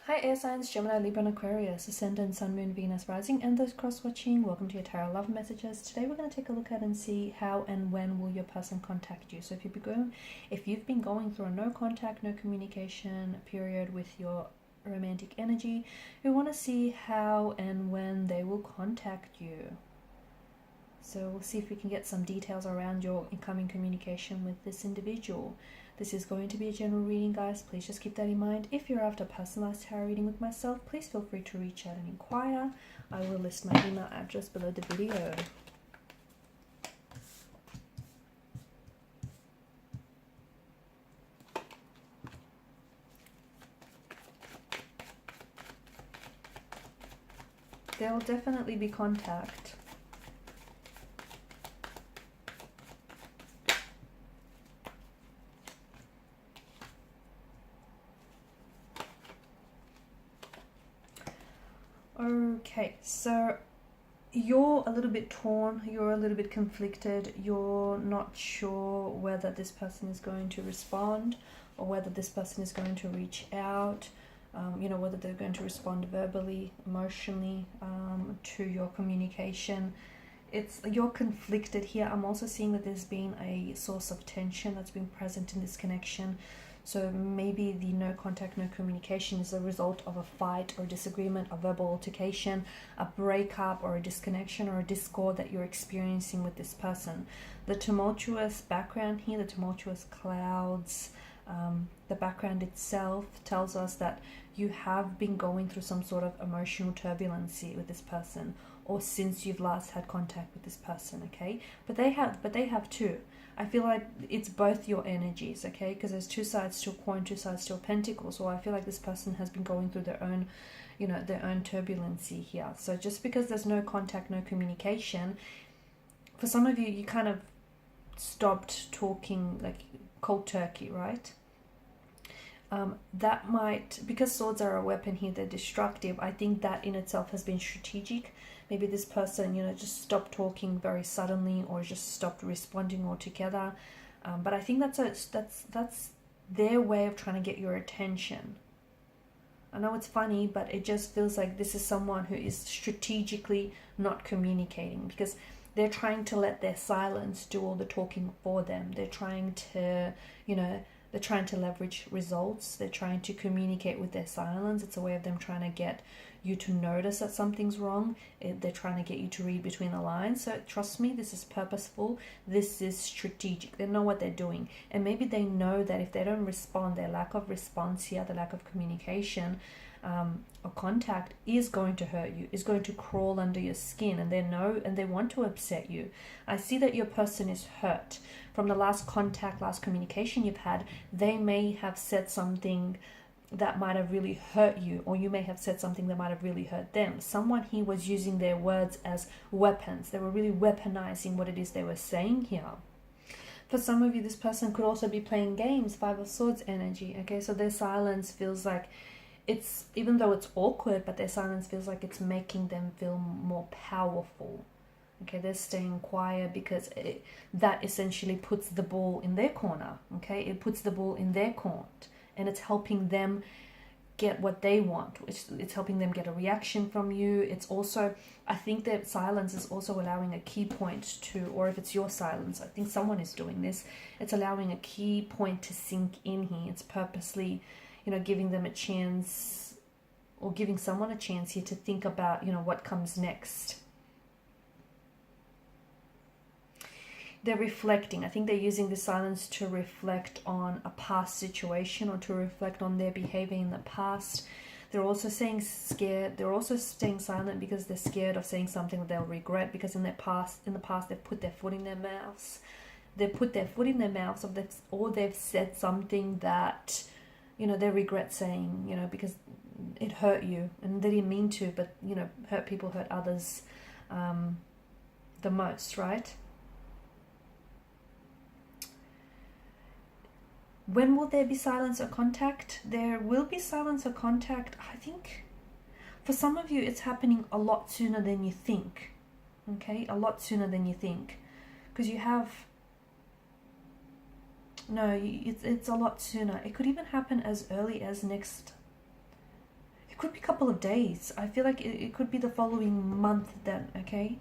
Hi air signs, Gemini, Libra and Aquarius, Ascendant, Sun, Moon, Venus, Rising, and those cross-watching. Welcome to your Tarot Love Messages. Today we're going to take a look at and see how and when will your person contact you. So if you've been going through a no contact, no communication period with your romantic energy, we want to see how and when they will contact you. So we'll see if we can get some details around your incoming communication with this individual. This is going to be a general reading, guys. Please just keep that in mind. If you're after a personalized tarot reading with myself, please feel free to reach out and inquire. I will list my email address below the video. There will definitely be contact. Okay, so you're a little bit torn, you're a little bit conflicted, you're not sure whether this person is going to respond or whether this person is going to reach out, whether they're going to respond verbally, emotionally to your communication. You're conflicted here. I'm also seeing that there's been a source of tension that's been present in this connection. So maybe the no contact, no communication is a result of a fight or disagreement, a verbal altercation, a breakup or a disconnection or a discord that you're experiencing with this person. The tumultuous background here, the tumultuous clouds, the background itself tells us that you have been going through some sort of emotional turbulency with this person, or since you've last had contact with this person, okay? But they have too. I feel like it's both your energies, okay? Because there's two sides to a coin, two sides to a pentacle. So I feel like this person has been going through their own, their own turbulency here. So just because there's no contact, no communication, for some of you, you kind of stopped talking like cold turkey, right? That might, because swords are a weapon here, they're destructive. I think that in itself has been strategic. Maybe this person, just stopped talking very suddenly or just stopped responding altogether. But I think that's their way of trying to get your attention. I know it's funny, but it just feels like this is someone who is strategically not communicating because they're trying to let their silence do all the talking for them. They're trying to, they're trying to leverage results. They're trying to communicate with their silence. It's a way of them trying to get you to notice that something's wrong. They're trying to get you to read between the lines. So trust me, this is purposeful. This is strategic. They know what they're doing. And maybe they know that if they don't respond, their lack of response here, the lack of communication or contact is going to hurt you, is going to crawl under your skin, and they want to upset you. I see that your person is hurt. From the last contact, last communication you've had, they may have said something that might have really hurt you, or you may have said something that might have really hurt them. Someone here was using their words as weapons. They were really weaponizing what it is they were saying here. For some of you, this person could also be playing games, Five of Swords energy, okay? So their silence feels like even though it's awkward, but their silence feels like it's making them feel more powerful. Okay, they're staying quiet because that essentially puts the ball in their corner, okay? It puts the ball in their court, and it's helping them get what they want. It's helping them get a reaction from you. It's also, I think that silence is also allowing a key point to, or if it's your silence, I think someone is doing this, it's allowing a key point to sink in here. It's purposely, giving them a chance, or giving someone a chance here to think about, what comes next. They're reflecting. I think they're using the silence to reflect on a past situation or to reflect on their behavior in the past. They're also staying scared. They're also staying silent because they're scared of saying something that they'll regret, because in the past they've put their foot in their mouths. They've put their foot in their mouths, or they've said something that, they regret saying, because it hurt you and they didn't mean to, but, hurt people, hurt others the most, right? When will there be silence or contact? There will be silence or contact. I think for some of you, it's happening a lot sooner than you think. Okay, a lot sooner than you think. Because you have No, it's a lot sooner. It could even happen as early as next could be a couple of days. I feel like it could be the following month then, okay?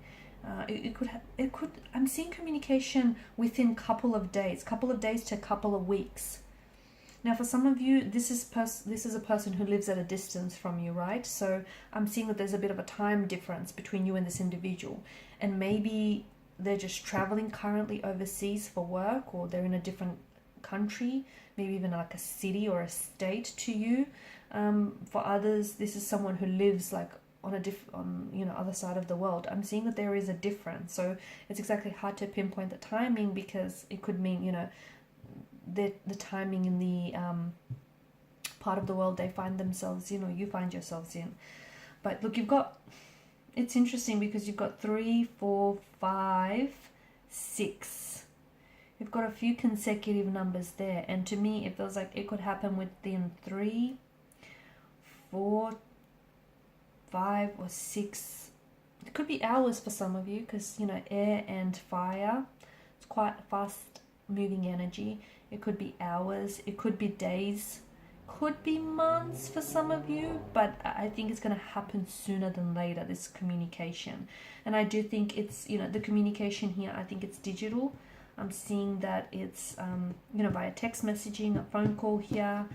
It could, I'm seeing communication within couple of days to a couple of weeks. Now, for some of you, this is a person who lives at a distance from you, right? So I'm seeing that there's a bit of a time difference between you and this individual. And maybe they're just traveling currently overseas for work, or they're in a different country, maybe even like a city or a state to you. For others, this is someone who lives like on other side of the world. I'm seeing that there is a difference. So it's exactly hard to pinpoint the timing, because it could mean, the timing in the part of the world they find themselves in, or you find yourselves in. But look, it's interesting because you've got 3, 4, 5, 6. You've got a few consecutive numbers there, and to me it feels like it could happen within 3, 4, 5 or 6. It could be hours for some of you, because air and fire, it's quite fast moving energy. It could be hours, it could be days, could be months for some of you, but I think it's going to happen sooner than later, this communication. And I do think it's, the communication here, I think it's digital. I'm seeing that it's, via text messaging, a phone call here,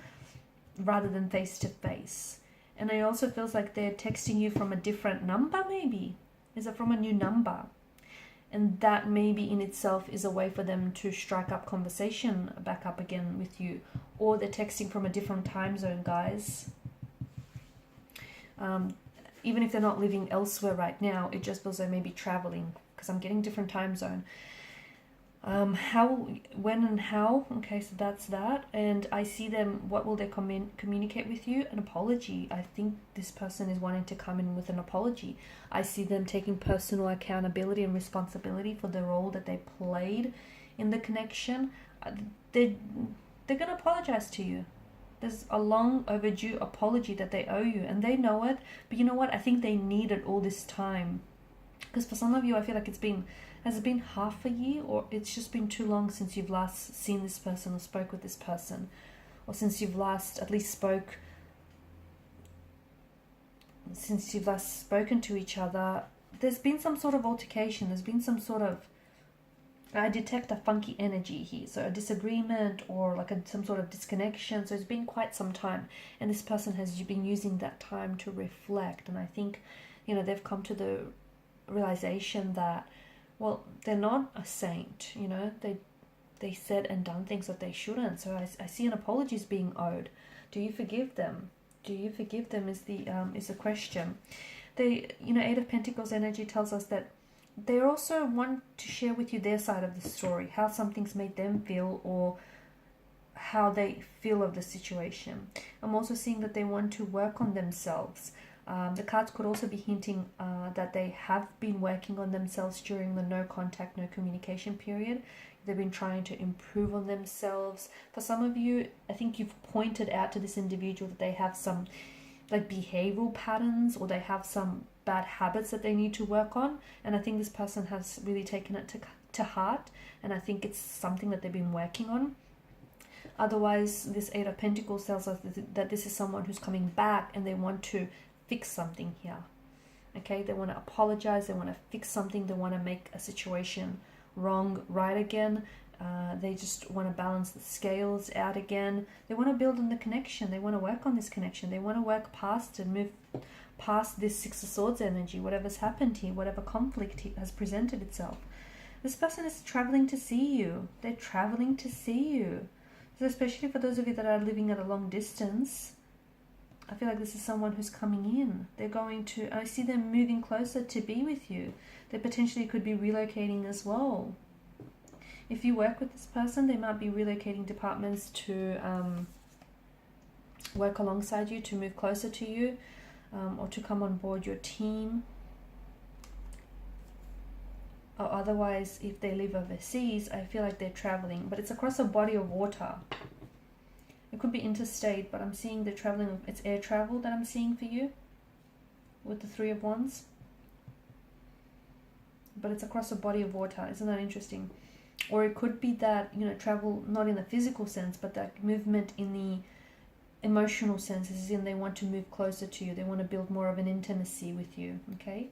rather than face to face. And it also feels like they're texting you from a different number, maybe. Is it from a new number? And that maybe in itself is a way for them to strike up conversation back up again with you. Or they're texting from a different time zone, guys. Even if they're not living elsewhere right now, it just feels like maybe traveling, because I'm getting different time zone. How, when and how, okay, so that's that. And I see them, what will they communicate with you? An apology. I think this person is wanting to come in with an apology. I see them taking personal accountability and responsibility for the role that they played in the connection. They're going to apologize to you. There's a long overdue apology that they owe you, and they know it. But you know what? I think they need it all this time. Because for some of you, I feel like has it been half a year, or it's just been too long since you've last seen this person or spoke with this person, or since you've last spoken to each other. There's been some sort of altercation. There's been some sort of, I detect a funky energy here. So a disagreement, or like some sort of disconnection. So it's been quite some time, and this person has been using that time to reflect. And I think, they've come to the realization that, well, they're not a saint, they said and done things that they shouldn't. So I see an apology is being owed. Do you forgive them? Do you forgive them is the question. Eight of Pentacles energy tells us that they also want to share with you their side of the story, how something's made them feel, or how they feel of the situation. I'm also seeing that they want to work on themselves. The cards could also be hinting that they have been working on themselves during the no contact, no communication period. They've been trying to improve on themselves. For some of you, I think you've pointed out to this individual that they have some like behavioral patterns, or they have some bad habits that they need to work on. And I think this person has really taken it to heart. And I think it's something that they've been working on. Otherwise, this Eight of Pentacles tells us that this is someone who's coming back and they want to fix something here. Okay, they want to apologize, they want to fix something, they want to make a situation wrong right again. They just want to balance the scales out again. They want to build on the connection. They want to work on this connection. They want to work past and move past this Six of Swords energy, whatever's happened here, whatever conflict has presented itself. This person is traveling to see you. They're traveling to see you. So especially for those of you that are living at a long distance, I feel like this is someone who's coming in. They're going to, I see them moving closer to be with you. They potentially could be relocating as well. If you work with this person, they might be relocating departments to work alongside you, to move closer to you, or to come on board your team. Or otherwise, if they live overseas, I feel like they're traveling, but it's across a body of water. It could be interstate, but I'm seeing they're traveling. It's air travel that I'm seeing for you with the Three of Wands. But it's across a body of water. Isn't that interesting? Or it could be that, travel not in the physical sense, but that movement in emotional senses, in they want to move closer to you. They want to build more of an intimacy with you, okay?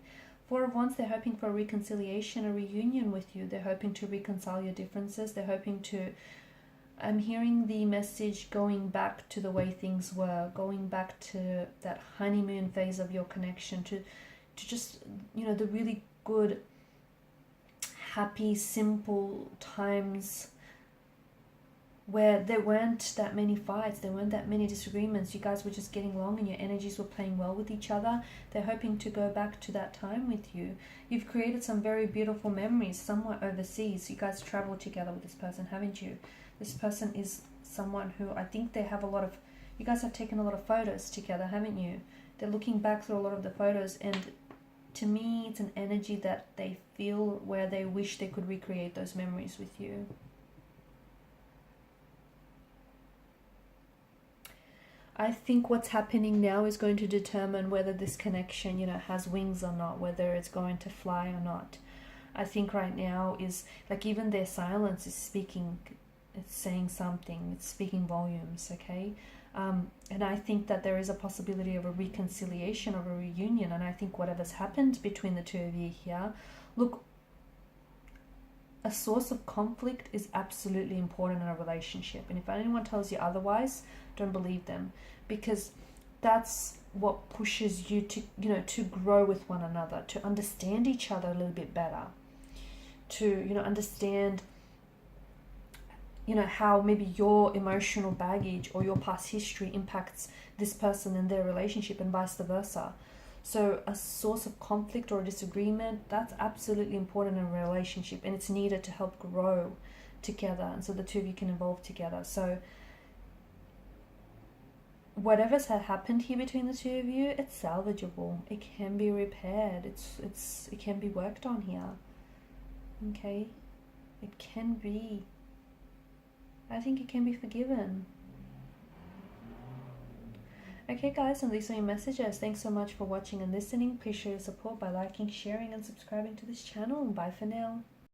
Four of Wands, they're hoping for a reconciliation, a reunion with you. They're hoping to reconcile your differences. They're hoping to, I'm hearing the message going back to the way things were, going back to that honeymoon phase of your connection, to just, you know, the really good, happy, simple times where there weren't that many fights, there weren't that many disagreements. You guys were just getting along and your energies were playing well with each other. They're hoping to go back to that time with you. You've created some very beautiful memories somewhere overseas. You guys traveled together with this person, haven't you? This person is someone who, I think they have a lot of, you guys have taken a lot of photos together, haven't you? They're looking back through a lot of the photos, and to me, it's an energy that they feel where they wish they could recreate those memories with you. I think what's happening now is going to determine whether this connection, you know, has wings or not, whether it's going to fly or not. I think right now is, like, even their silence is speaking, it's saying something, it's speaking volumes, okay? And I think that there is a possibility of a reconciliation, of a reunion, and I think whatever's happened between the two of you here, look, a source of conflict is absolutely important in a relationship, and if anyone tells you otherwise, don't believe them, because that's what pushes you to, you know, to grow with one another, to understand each other a little bit better, to, you know, understand, you know, how maybe your emotional baggage or your past history impacts this person and their relationship, and vice versa. So a source of conflict or disagreement, that's absolutely important in a relationship, and it's needed to help grow together, and so the two of you can evolve together. So whatever's had happened here between the two of you, it's salvageable. It can be repaired. It can be worked on here. Okay? It can be. I think it can be forgiven. Okay guys, and these are your messages. Thanks so much for watching and listening. Please show your support by liking, sharing and subscribing to this channel. Bye for now.